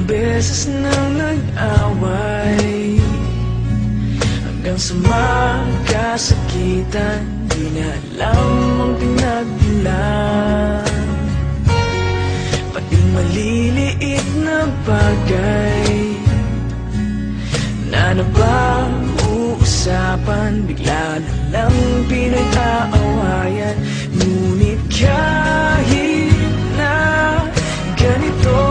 beses nang nag-away, hanggang sa magkasakitan. Di na alam ang pinagmulan, pati maliliit na bagay na napag-uusapan, bigla na lang pinag-aawayan. Ngunit kahit na ganito,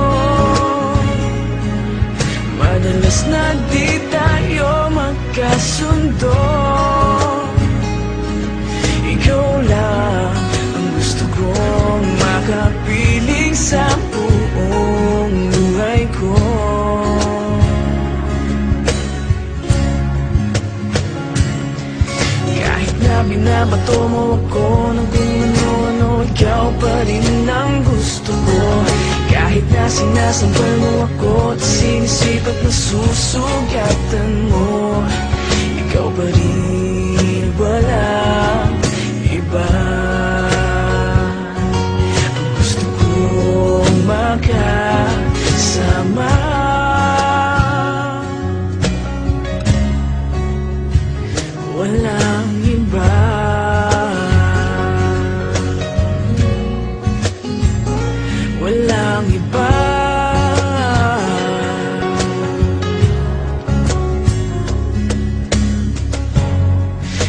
madalas na di tayo magkasundo. Ikaw lang ang gusto kong makapiling sa buong buhay ko. Kahit na binabato mo ako ng kung ano-ano, ikaw pa rin ang gusto ko. Kahit na sinasampal mo ako at sinisipat na susugatan mo, ikaw pa rin, walang iba. Ang gusto kong makasama, walang iba. Walang iba.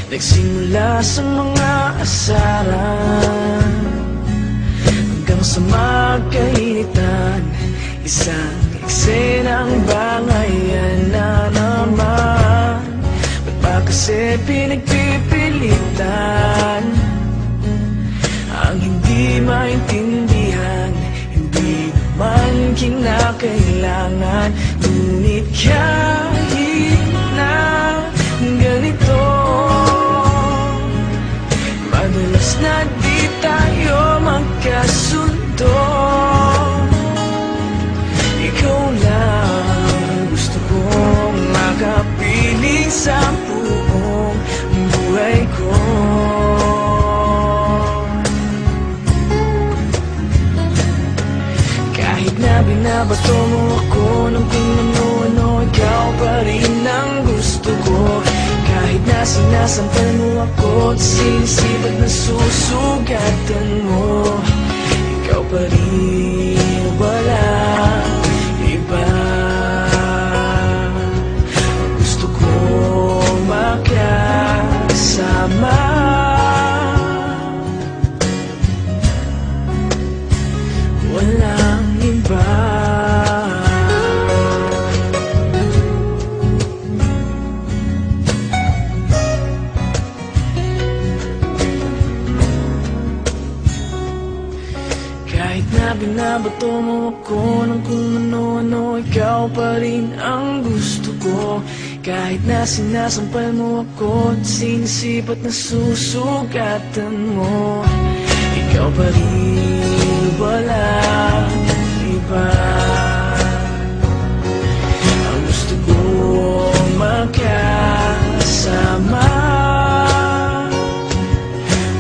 Nagsimula sa mga asaran hanggang sa magkainitan, isang eksenang bangayan na naman. Ba't ba kasi pinagpipilitan ang hindi maintindihan? Hindi naman kinakailangan. Ngunit kahit na ganito, madalas na di tayo magkasundo. Ikaw lang ang gusto kong makapiling sa buong buhay ko. Kahit na binabato mo ako ng kung ano-ano, ikaw pa rin ang gusto ko. Kahit na sinasampal mo ako at sinisipat na susugatan mo, ikaw pa rin, walang iba. Ang gusto kong makasama, walang iba. Kahit na binabato mo ako ng kung ano-ano, ikaw pa rin ang gusto ko. Kahit na sinasampal mo ako at sinisipat na susugatan mo, ikaw pa rin, walang iba. Ang gusto kong makasama,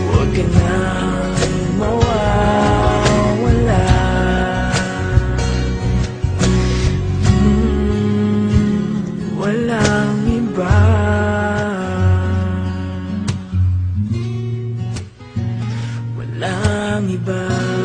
huwag ka nang mawawala. Walang iba. Walang iba.